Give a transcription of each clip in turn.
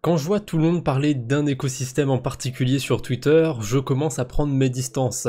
Quand je vois tout le monde parler d'un écosystème en particulier sur Twitter, je commence à prendre mes distances.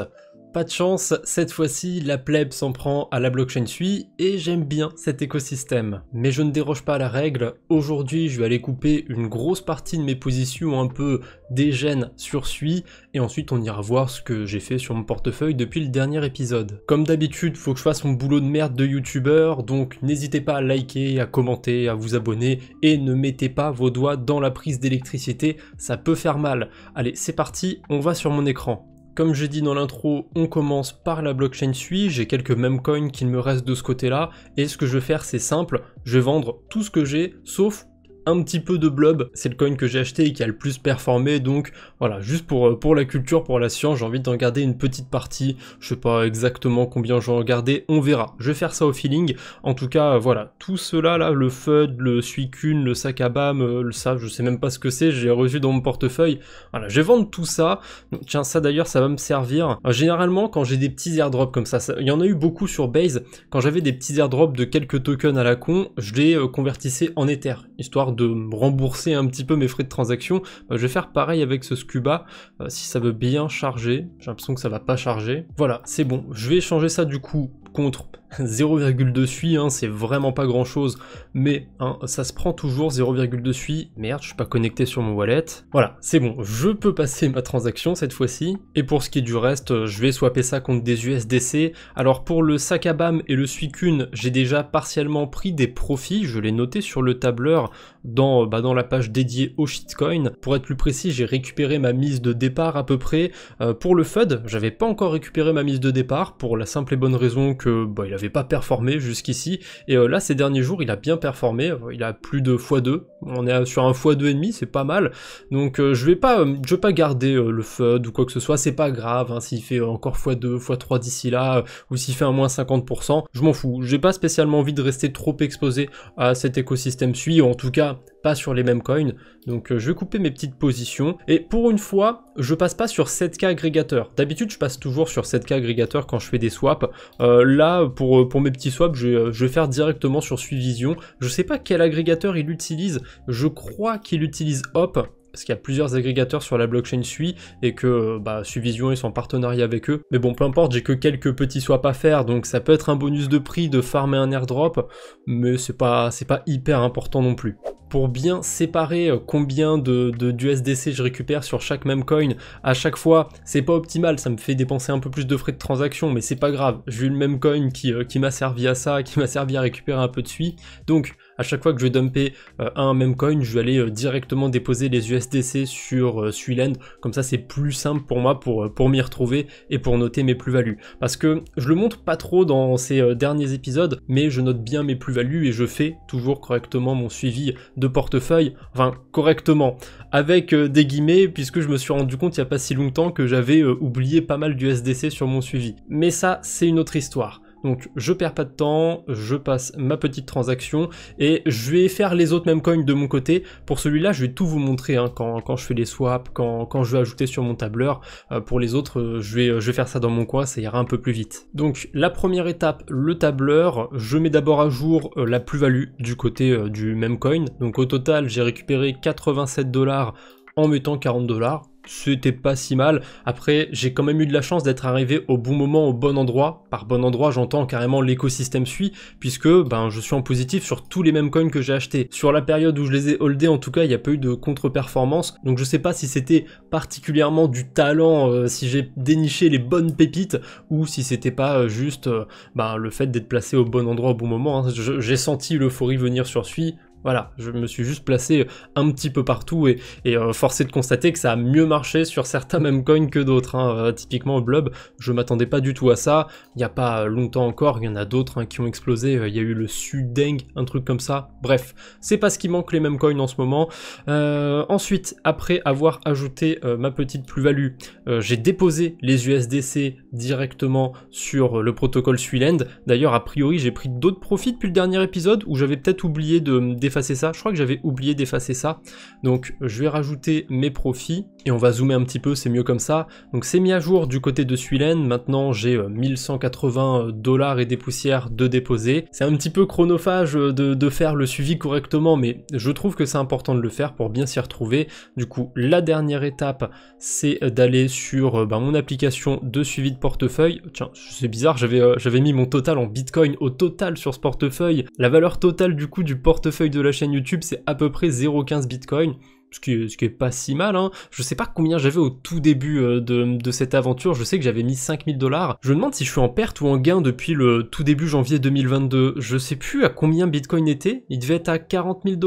Pas de chance, cette fois-ci, la plèbe s'en prend à la blockchain Sui et j'aime bien cet écosystème. Mais je ne déroge pas à la règle, aujourd'hui je vais aller couper une grosse partie de mes positions un peu dégènes sur Sui et ensuite on ira voir ce que j'ai fait sur mon portefeuille depuis le dernier épisode. Comme d'habitude, faut que je fasse mon boulot de merde de youtubeur, donc n'hésitez pas à liker, à commenter, à vous abonner et ne mettez pas vos doigts dans la prise d'électricité, ça peut faire mal. Allez, c'est parti, on va sur mon écran. Comme j'ai dit dans l'intro, on commence par la blockchain Sui, j'ai quelques meme coins qu'il me reste de ce côté-là, et ce que je vais faire c'est simple, je vais vendre tout ce que j'ai, sauf un petit peu de blob, c'est le coin que j'ai acheté et qui a le plus performé, donc voilà, juste pour la culture, pour la science, j'ai envie d'en garder une petite partie, je sais pas exactement combien j'en garder, on verra, je vais faire ça au feeling, en tout cas voilà, tout cela là, le FUD, le Suicune, le Sakabam, ça je sais même pas ce que c'est, j'ai reçu dans mon portefeuille, voilà, je vais vendre tout ça, donc, tiens ça d'ailleurs ça va me servir, généralement quand j'ai des petits airdrops comme ça, il y en a eu beaucoup sur Base, quand j'avais des petits airdrops de quelques tokens à la con, je les convertissais en Ether, histoire de me rembourser un petit peu mes frais de transaction. Je vais faire pareil avec ce Scuba, si ça veut bien charger, j'ai l'impression que ça va pas charger. Voilà, c'est bon, je vais échanger ça du coup contre 0,2 Sui, hein, c'est vraiment pas grand chose, mais hein, ça se prend toujours 0,2 Sui, merde, je suis pas connecté sur mon wallet. Voilà, c'est bon, je peux passer ma transaction cette fois-ci, et pour ce qui est du reste, je vais swapper ça contre des USDC. Alors pour le Sakabam et le Suicune, j'ai déjà partiellement pris des profits, je l'ai noté sur le tableur dans la page dédiée au shitcoin. Pour être plus précis, j'ai récupéré ma mise de départ à peu près. Pour le FUD, j'avais pas encore récupéré ma mise de départ, pour la simple et bonne raison que il avait pas performé jusqu'ici, et là ces derniers jours il a bien performé, il a plus de x2, on est sur un x2,5, c'est pas mal, donc je vais pas garder le FUD ou quoi que ce soit, c'est pas grave, hein, s'il fait encore x2, x3 d'ici là, ou s'il fait un moins 50%, je m'en fous, j'ai pas spécialement envie de rester trop exposé à cet écosystème Sui, en tout cas pas sur les mêmes coins, donc je vais couper mes petites positions, et pour une fois, je passe pas sur 7K agrégateur, d'habitude je passe toujours sur 7K agrégateur quand je fais des swaps, là pour mes petits swaps, je vais faire directement sur Suivision, je sais pas quel agrégateur il utilise, je crois qu'il utilise Hop, parce qu'il y a plusieurs agrégateurs sur la blockchain Sui, et que Suivision ils sont en partenariat avec eux, mais bon peu importe, j'ai que quelques petits swaps à faire, donc ça peut être un bonus de prix de farmer un airdrop, mais c'est pas hyper important non plus. Pour bien séparer combien d'USDC je récupère sur chaque meme coin, à chaque fois, c'est pas optimal, ça me fait dépenser un peu plus de frais de transaction, mais c'est pas grave, j'ai eu le meme coin qui m'a servi à ça, qui m'a servi à récupérer un peu de Sui, donc à chaque fois que je vais dumper un meme coin, je vais aller directement déposer les USDC sur Suiland, comme ça c'est plus simple pour moi pour m'y retrouver et pour noter mes plus-values. Parce que je le montre pas trop dans ces derniers épisodes, mais je note bien mes plus-values et je fais toujours correctement mon suivi de portefeuille, enfin correctement, avec des guillemets, puisque je me suis rendu compte il y a pas si longtemps que j'avais oublié pas mal d'USDC sur mon suivi. Mais ça, c'est une autre histoire. Donc je perds pas de temps, je passe ma petite transaction et je vais faire les autres meme coins de mon côté. Pour celui-là, je vais tout vous montrer hein, quand je fais les swaps, quand je vais ajouter sur mon tableur. Pour les autres, je vais faire ça dans mon coin, ça ira un peu plus vite. Donc la première étape, le tableur, je mets d'abord à jour la plus-value du côté du meme coin. Donc au total, j'ai récupéré 87 $ en mettant 40 $. C'était pas si mal, après j'ai quand même eu de la chance d'être arrivé au bon moment, au bon endroit, par bon endroit j'entends carrément l'écosystème Sui, puisque je suis en positif sur tous les mêmes coins que j'ai achetés. Sur la période où je les ai holdés en tout cas il n'y a pas eu de contre-performance, donc je sais pas si c'était particulièrement du talent, si j'ai déniché les bonnes pépites, ou si c'était pas juste le fait d'être placé au bon endroit au bon moment, hein. J'ai senti l'euphorie venir sur Sui. Voilà, je me suis juste placé un petit peu partout et forcé de constater que ça a mieux marché sur certains meme coins que d'autres. Hein. Typiquement Blob, je m'attendais pas du tout à ça. Il n'y a pas longtemps encore, il y en a d'autres qui ont explosé. Il y a eu le Sudeng, un truc comme ça. Bref, c'est pas ce qui manque les meme coins en ce moment. Ensuite, après avoir ajouté ma petite plus-value, j'ai déposé les USDC directement sur le protocole Suiland. D'ailleurs, a priori, j'ai pris d'autres profits depuis le dernier épisode où j'avais peut-être oublié d'effacer d'effacer ça, je crois que j'avais oublié d'effacer ça, donc je vais rajouter mes profits, et on va zoomer un petit peu, c'est mieux comme ça. Donc c'est mis à jour du côté de Suilen, maintenant j'ai 1180 $ et des poussières de déposer. C'est un petit peu chronophage de faire le suivi correctement, mais je trouve que c'est important de le faire pour bien s'y retrouver. Du coup, la dernière étape, c'est d'aller sur mon application de suivi de portefeuille. Tiens, c'est bizarre, j'avais mis mon total en Bitcoin au total sur ce portefeuille. La valeur totale du coup du portefeuille de la chaîne YouTube, c'est à peu près 0,15 Bitcoin. Ce qui est pas si mal, hein. Je sais pas combien j'avais au tout début de cette aventure, je sais que j'avais mis 5000 $. Je me demande si je suis en perte ou en gain depuis le tout début janvier 2022. Je sais plus à combien Bitcoin était, il devait être à 40 000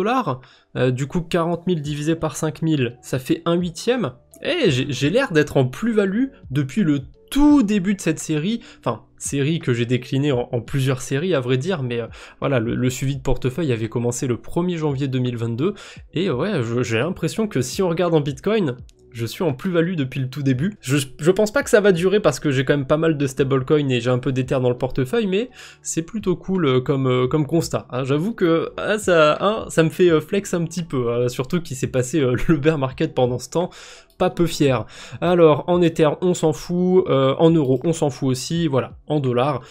$. Du coup 40 000 divisé par 5000, ça fait 1/8. Eh, j'ai l'air d'être en plus-value depuis le tout début de cette série, enfin série que j'ai déclinée en plusieurs séries à vrai dire, mais voilà, le suivi de portefeuille avait commencé le 1er janvier 2022, et ouais, j'ai l'impression que si on regarde en Bitcoin, je suis en plus-value depuis le tout début. Je pense pas que ça va durer parce que j'ai quand même pas mal de stablecoins et j'ai un peu d'Ether dans le portefeuille, mais c'est plutôt cool comme constat. Hein. J'avoue que ça me fait flex un petit peu, surtout qu'il s'est passé le bear market pendant ce temps. Pas peu fier. Alors, en Ether, on s'en fout, en euros, on s'en fout aussi, voilà, en dollars.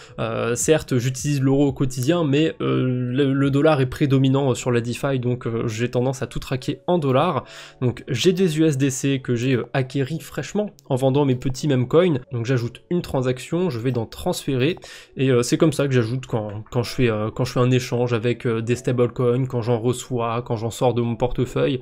Certes, j'utilise l'euro au quotidien, mais le dollar est prédominant sur la DeFi, donc j'ai tendance à tout traquer en dollars. Donc, j'ai des USDC que j'ai acquéris fraîchement en vendant mes petits memcoins. Donc, j'ajoute une transaction, je vais dans transférer, et c'est comme ça que j'ajoute quand je fais un échange avec des stablecoins, quand j'en reçois, quand j'en sors de mon portefeuille.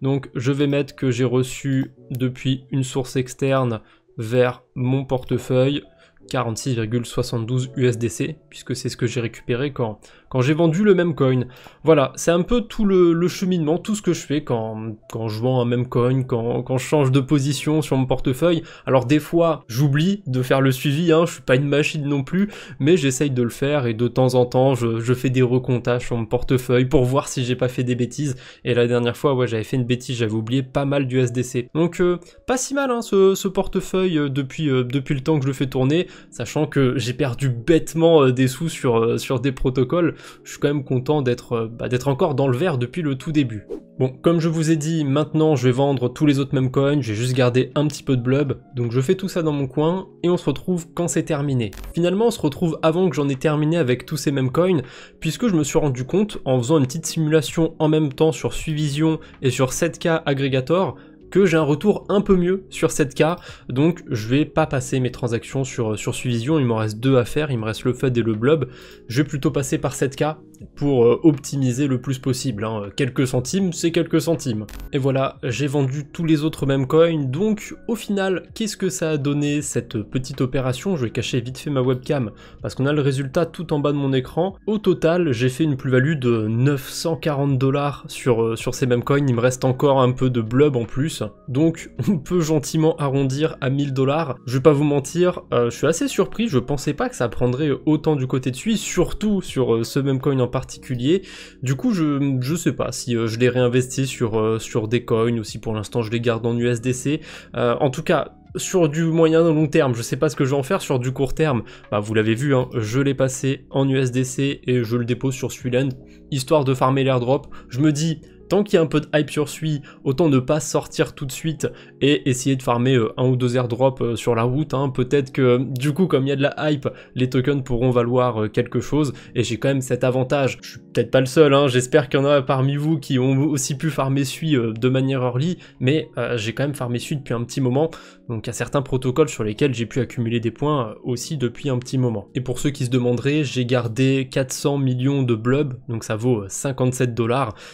Donc je vais mettre que j'ai reçu depuis une source externe vers mon portefeuille 46,72 USDC, puisque c'est ce que j'ai récupéré quand j'ai vendu le memcoin. Voilà, c'est un peu tout le cheminement, tout ce que je fais quand je vends un memcoin, quand je change de position sur mon portefeuille. Alors des fois, j'oublie de faire le suivi, hein, je suis pas une machine non plus, mais j'essaye de le faire et de temps en temps, je fais des recomptages sur mon portefeuille pour voir si j'ai pas fait des bêtises. Et la dernière fois, ouais, j'avais fait une bêtise, j'avais oublié pas mal d'USDC. Donc pas si mal, hein, ce portefeuille depuis le temps que je le fais tourner, sachant que j'ai perdu bêtement des sous sur des protocoles. Je suis quand même content d'être encore dans le vert depuis le tout début. Bon, comme je vous ai dit, maintenant je vais vendre tous les autres memcoins, j'ai juste gardé un petit peu de blub, donc je fais tout ça dans mon coin, et on se retrouve quand c'est terminé. Finalement, on se retrouve avant que j'en ai terminé avec tous ces memcoins, puisque je me suis rendu compte, en faisant une petite simulation en même temps sur Suivision et sur 7K Aggregator, que j'ai un retour un peu mieux sur 7K, donc je vais pas passer mes transactions sur Suivision, il m'en reste 2 à faire, il me reste le FUD et le Blub, je vais plutôt passer par 7K pour optimiser le plus possible, hein. Quelques centimes, c'est quelques centimes. Et voilà, j'ai vendu tous les autres memcoins, donc au final, qu'est-ce que ça a donné cette petite opération? Je vais cacher vite fait ma webcam, parce qu'on a le résultat tout en bas de mon écran. Au total, j'ai fait une plus-value de 940 $ sur ces memcoins, il me reste encore un peu de Blub en plus, donc on peut gentiment arrondir à 1000 $. Je vais pas vous mentir, je suis assez surpris, je pensais pas que ça prendrait autant du côté de Sui, surtout sur ce memcoin en particulier. Du coup, je sais pas si je les réinvestis sur des coins ou si pour l'instant je les garde en USDC. En tout cas, sur du moyen et long terme, je sais pas ce que je vais en faire. Sur du court terme, bah vous l'avez vu, hein, je l'ai passé en USDC et je le dépose sur Suilen, histoire de farmer l'airdrop. Je me dis, tant qu'il y a un peu de hype sur Sui, autant ne pas sortir tout de suite et essayer de farmer un ou deux airdrops sur la route, hein. Peut-être que du coup, comme il y a de la hype, les tokens pourront valoir quelque chose, et j'ai quand même cet avantage. Je suis peut-être pas le seul, hein. J'espère qu'il y en a parmi vous qui ont aussi pu farmer Sui de manière early, mais j'ai quand même farmé Sui depuis un petit moment, donc il y a certains protocoles sur lesquels j'ai pu accumuler des points aussi depuis un petit moment. Et pour ceux qui se demanderaient, j'ai gardé 400 millions de blub, donc ça vaut 57 $.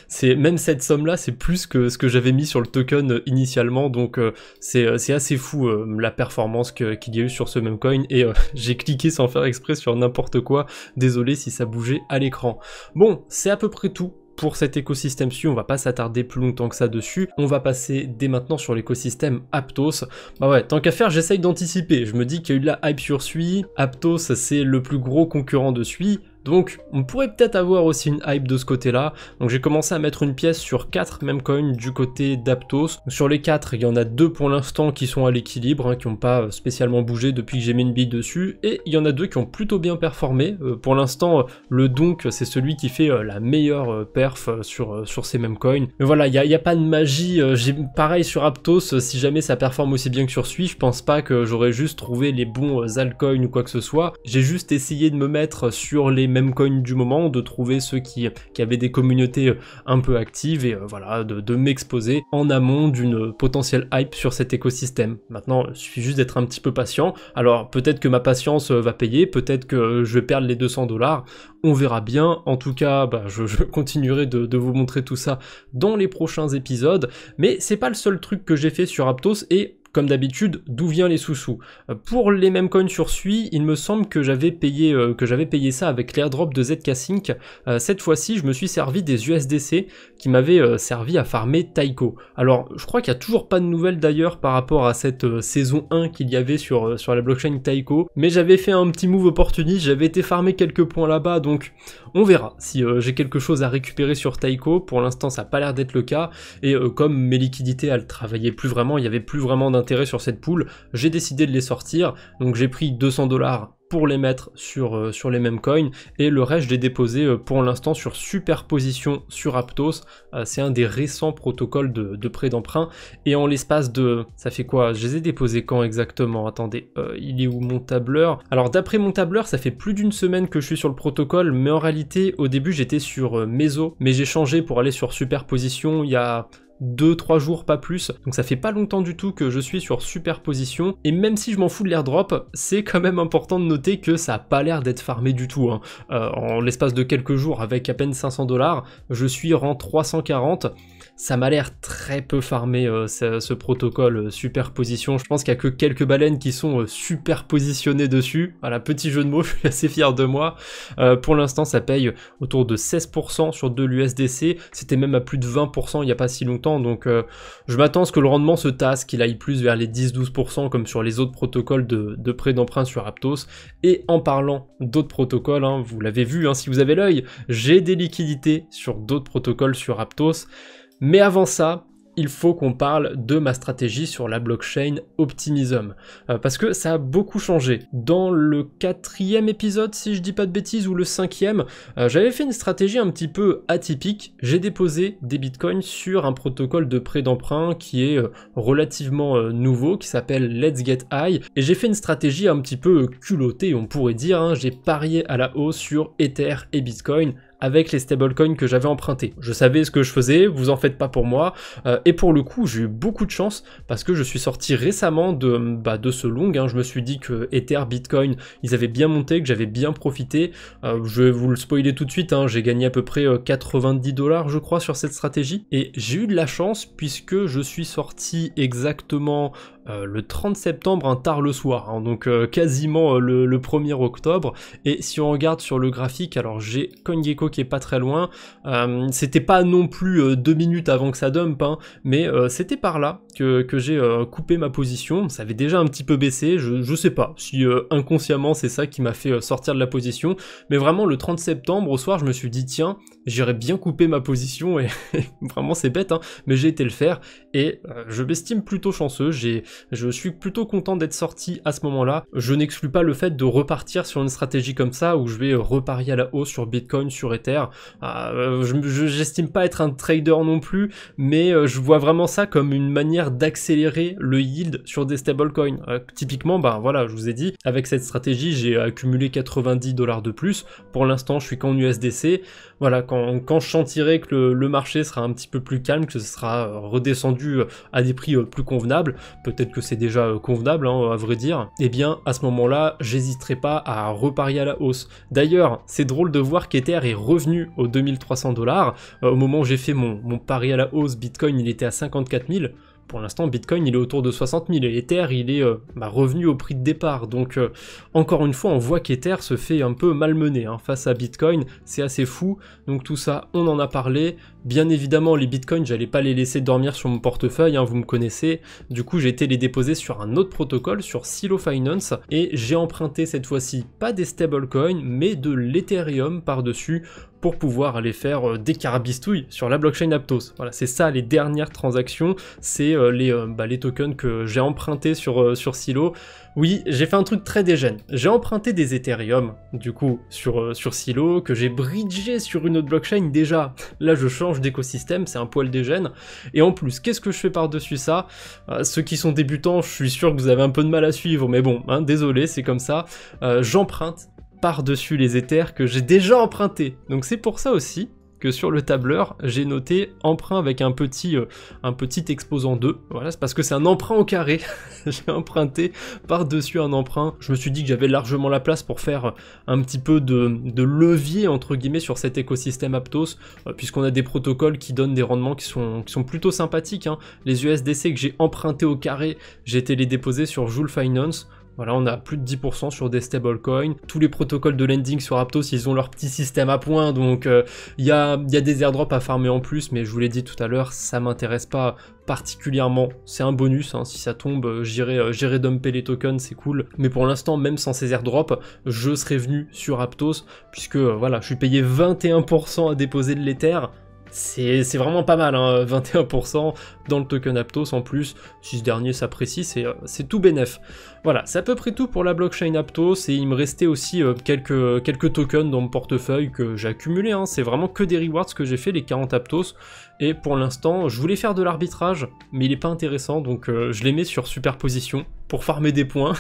C'est même cette somme-là, c'est plus que ce que j'avais mis sur le token initialement, donc c'est assez fou la performance qu'il y a eu sur ce même coin, et j'ai cliqué sans faire exprès sur n'importe quoi, désolé si ça bougeait à l'écran. Bon, c'est à peu près tout pour cet écosystème Sui, on va pas s'attarder plus longtemps que ça dessus, on va passer dès maintenant sur l'écosystème Aptos. Bah ouais, tant qu'à faire, j'essaye d'anticiper, je me dis qu'il y a eu de la hype sur Sui, Aptos c'est le plus gros concurrent de Sui, Donc on pourrait peut-être avoir aussi une hype de ce côté-là. Donc j'ai commencé à mettre une pièce sur 4 meme coins du côté d'Aptos. Sur les 4, il y en a 2 pour l'instant qui sont à l'équilibre, qui n'ont pas spécialement bougé depuis que j'ai mis une bille dessus, et il y en a 2 qui ont plutôt bien performé. Pour l'instant, le Donk, c'est celui qui fait la meilleure perf sur ces meme coins. Mais voilà, il n'y a pas de magie. Pareil sur Aptos, si jamais ça performe aussi bien que sur Sui, je pense pas que j'aurais juste trouvé les bons altcoins ou quoi que ce soit. J'ai juste essayé de me mettre sur les meme coins du moment, de trouver ceux qui avaient des communautés un peu actives et voilà, de m'exposer en amont d'une potentielle hype sur cet écosystème. Maintenant, il suffit juste d'être un petit peu patient. Alors peut-être que ma patience va payer, peut-être que je vais perdre les 200$, on verra bien. En tout cas, je continuerai de vous montrer tout ça dans les prochains épisodes, mais c'est pas le seul truc que j'ai fait sur Aptos, et comme d'habitude, d'où viennent les sous-sous? Pour les mêmes coins sur Sui, il me semble que j'avais payé ça avec l'airdrop de ZK Sync. Cette fois-ci, je me suis servi des USDC qui m'avaient servi à farmer Taiko. Alors, je crois qu'il n'y a toujours pas de nouvelles d'ailleurs par rapport à cette saison 1 qu'il y avait sur la blockchain Taiko, mais j'avais fait un petit move opportuniste, j'avais été farmer quelques points là-bas, donc on verra si j'ai quelque chose à récupérer sur Taiko. Pour l'instant, ça n'a pas l'air d'être le cas, et comme mes liquidités, elles travaillaient plus vraiment, il n'y avait plus vraiment d'intérêt sur cette pool, j'ai décidé de les sortir, donc j'ai pris 200$ pour les mettre sur les mêmes coins, et le reste je l'ai déposé pour l'instant sur Superposition sur Aptos. C'est un des récents protocoles de prêt d'emprunt, et en l'espace de... ça fait quoi? Je les ai déposés quand exactement? Attendez, il est où mon tableur? Alors d'après mon tableur, ça fait plus d'une semaine que je suis sur le protocole, mais en réalité au début j'étais sur Meso, mais j'ai changé pour aller sur Superposition il y a 2-3 jours, pas plus, donc ça fait pas longtemps du tout que je suis sur Superposition, et même si je m'en fous de l'airdrop, c'est quand même important de noter que ça a pas l'air d'être farmé du tout, hein. En l'espace de quelques jours, avec à peine 500$, je suis rang 340, ça m'a l'air très peu farmé ce protocole Superposition. Je pense qu'il y a que quelques baleines qui sont superpositionnées dessus. Voilà, petit jeu de mots, je suis assez fier de moi. Pour l'instant, ça paye autour de 16% sur de l'USDC. C'était même à plus de 20% il n'y a pas si longtemps. Donc je m'attends à ce que le rendement se tasse, qu'il aille plus vers les 10-12% comme sur les autres protocoles de prêt d'emprunt sur Aptos. Et en parlant d'autres protocoles, hein, vous l'avez vu, hein, si vous avez l'œil, j'ai des liquidités sur d'autres protocoles sur Aptos. Mais avant ça, il faut qu'on parle de ma stratégie sur la blockchain Optimism, parce que ça a beaucoup changé. Dans le 4e épisode, si je dis pas de bêtises, ou le 5e, j'avais fait une stratégie un petit peu atypique. J'ai déposé des bitcoins sur un protocole de prêt d'emprunt qui est relativement nouveau, qui s'appelle Let's Get High, et j'ai fait une stratégie un petit peu culottée, on pourrait dire, hein. J'ai parié à la hausse sur Ether et Bitcoin, avec les stablecoins que j'avais empruntés. Je savais ce que je faisais, vous en faites pas pour moi, et pour le coup j'ai eu beaucoup de chance parce que je suis sorti récemment de ce long, hein. Je me suis dit que Ether, Bitcoin, ils avaient bien monté, que j'avais bien profité. Je vais vous le spoiler tout de suite, hein. J'ai gagné à peu près 90$ je crois sur cette stratégie, et j'ai eu de la chance puisque je suis sorti exactement le 30 septembre, tard le soir, hein, donc quasiment le 1er octobre, et si on regarde sur le graphique, alors j'ai CoinGecko qui est pas très loin, c'était pas non plus 2 minutes avant que ça dump, hein, mais c'était par là que j'ai coupé ma position. Ça avait déjà un petit peu baissé, je sais pas si inconsciemment c'est ça qui m'a fait sortir de la position, mais vraiment le 30 septembre au soir je me suis dit tiens, j'irais bien couper ma position, et vraiment c'est bête, hein, mais j'ai été le faire, et je m'estime plutôt chanceux. Je suis plutôt content d'être sorti à ce moment-là. Je n'exclus pas le fait de repartir sur une stratégie comme ça, où je vais reparier à la hausse sur Bitcoin, sur Ether. J'estime pas être un trader non plus, mais je vois vraiment ça comme une manière d'accélérer le yield sur des stablecoins. Typiquement, voilà, je vous ai dit, avec cette stratégie, j'ai accumulé 90$ de plus. Pour l'instant, je suis qu'en USDC. Voilà, quand je sentirai que le marché sera un petit peu plus calme, que ce sera redescendu à des prix plus convenables, peut-être que c'est déjà convenable, hein, à vrai dire, eh bien à ce moment-là, j'hésiterai pas à reparier à la hausse. D'ailleurs, c'est drôle de voir qu'Ether est revenu aux 2300$. Au moment où j'ai fait mon pari à la hausse, Bitcoin il était à 54 000. pour l'instant, Bitcoin, il est autour de 60 000 et Ether, il est revenu au prix de départ. Donc, encore une fois, on voit qu'Ether se fait un peu malmener hein, face à Bitcoin. C'est assez fou. Donc, tout ça, on en a parlé. Bien évidemment, les Bitcoins, j'allais pas les laisser dormir sur mon portefeuille, hein, vous me connaissez. Du coup, j'ai été les déposer sur un autre protocole, sur Silo Finance. Et j'ai emprunté cette fois-ci, pas des stablecoins, mais de l'Ethereum par-dessus, pour pouvoir aller faire des carabistouilles sur la blockchain Aptos. Voilà, c'est ça les dernières transactions, c'est les tokens que j'ai empruntés sur Silo. Oui, j'ai fait un truc très dégène. J'ai emprunté des Ethereum, du coup, sur Silo, que j'ai bridgé sur une autre blockchain déjà. Là, je change d'écosystème, c'est un poil dégène. Et en plus, qu'est-ce que je fais par-dessus ça? Ceux qui sont débutants, je suis sûr que vous avez un peu de mal à suivre, mais bon, hein, désolé, c'est comme ça. J'emprunte par-dessus les Ethers que j'ai déjà empruntés. Donc c'est pour ça aussi que sur le tableur, j'ai noté emprunt avec un petit exposant 2. Voilà, c'est parce que c'est un emprunt au carré. J'ai emprunté par-dessus un emprunt. Je me suis dit que j'avais largement la place pour faire un petit peu de levier, entre guillemets, sur cet écosystème Aptos, puisqu'on a des protocoles qui donnent des rendements qui sont plutôt sympathiques. Hein. Les USDC que j'ai empruntés au carré, j'ai été les déposer sur Joule Finance. Voilà, on a plus de 10% sur des stablecoins. Tous les protocoles de lending sur Aptos, ils ont leur petit système à points, donc il y a des airdrops à farmer en plus, mais je vous l'ai dit tout à l'heure, ça m'intéresse pas particulièrement. C'est un bonus, hein, si ça tombe, j'irai dumper les tokens, c'est cool. Mais pour l'instant, même sans ces airdrops, je serais venu sur Aptos, puisque voilà, je suis payé 21% à déposer de l'Ether. C'est vraiment pas mal, hein, 21% dans le token Aptos en plus. Si ce dernier s'apprécie, c'est tout bénef. Voilà, c'est à peu près tout pour la blockchain Aptos, et il me restait aussi quelques tokens dans mon portefeuille que j'ai accumulé, hein. C'est vraiment que des rewards que j'ai fait, les 40 Aptos, et pour l'instant, je voulais faire de l'arbitrage, mais il est pas intéressant, donc je les mets sur superposition pour farmer des points,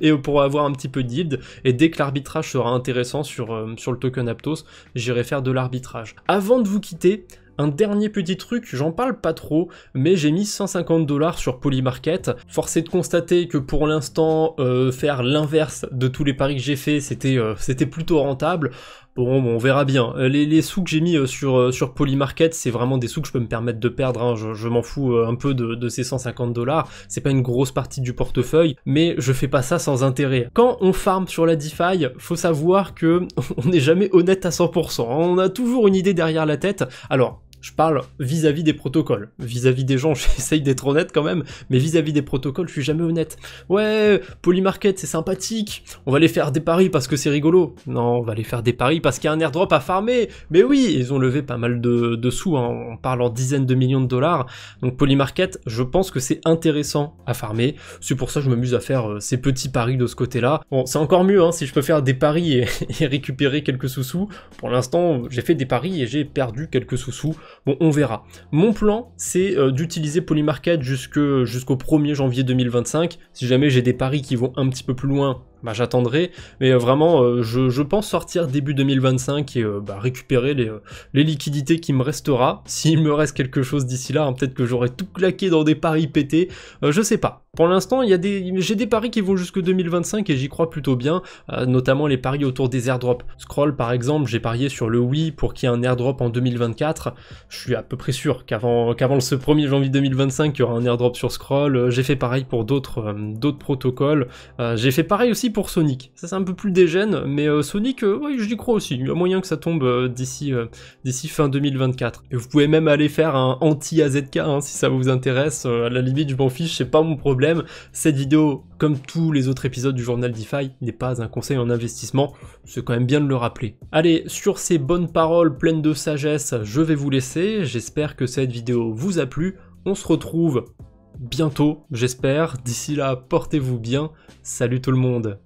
et pour avoir un petit peu de yield, et dès que l'arbitrage sera intéressant sur le token Aptos, j'irai faire de l'arbitrage. Avant de vous quitter, un dernier petit truc, j'en parle pas trop, mais j'ai mis 150 $ sur Polymarket. Force est de constater que pour l'instant, faire l'inverse de tous les paris que j'ai fait, c'était plutôt rentable. Bon, on verra bien. Les sous que j'ai mis sur Polymarket, c'est vraiment des sous que je peux me permettre de perdre, hein. Je m'en fous un peu de ces 150 $. C'est pas une grosse partie du portefeuille, mais je fais pas ça sans intérêt. Quand on farm sur la DeFi, faut savoir que on n'est jamais honnête à 100%. On a toujours une idée derrière la tête. Alors, je parle vis-à-vis des protocoles. Vis-à-vis des gens, j'essaye d'être honnête quand même, mais vis-à-vis des protocoles, je suis jamais honnête. Ouais, Polymarket, c'est sympathique, on va aller faire des paris parce que c'est rigolo. Non, on va aller faire des paris parce qu'il y a un airdrop à farmer. Mais oui, ils ont levé pas mal de sous, hein. On parle en dizaines de millions de dollars. Donc Polymarket, je pense que c'est intéressant à farmer. C'est pour ça que je m'amuse à faire ces petits paris de ce côté-là. Bon, c'est encore mieux, hein, si je peux faire des paris et récupérer quelques sous-sous. Pour l'instant, j'ai fait des paris et j'ai perdu quelques sous-sous. Bon, on verra. Mon plan, c'est d'utiliser Polymarket jusqu'au 1er janvier 2025. Si jamais j'ai des paris qui vont un petit peu plus loin, bah, j'attendrai, mais vraiment je pense sortir début 2025 et récupérer les liquidités qui me restera, s'il me reste quelque chose d'ici là, hein, peut-être que j'aurai tout claqué dans des paris pétés, je sais pas. Pour l'instant, j'ai des paris qui vont jusque 2025 et j'y crois plutôt bien, notamment les paris autour des airdrops. Scroll par exemple, j'ai parié sur le Wii pour qu'il y ait un airdrop en 2024, je suis à peu près sûr qu'avant ce 1er janvier 2025, il y aura un airdrop sur Scroll. J'ai fait pareil pour d'autres protocoles, j'ai fait pareil aussi pour Sonic. Ça c'est un peu plus dégène, mais Sonic, ouais, j'y crois aussi. Il y a moyen que ça tombe d'ici fin 2024. Et vous pouvez même aller faire un anti-AZK hein, si ça vous intéresse. À la limite, je m'en fiche, c'est pas mon problème. Cette vidéo, comme tous les autres épisodes du journal DeFi, n'est pas un conseil en investissement. C'est quand même bien de le rappeler. Allez, sur ces bonnes paroles pleines de sagesse, je vais vous laisser. J'espère que cette vidéo vous a plu. On se retrouve bientôt, j'espère. D'ici là, portez-vous bien. Salut tout le monde.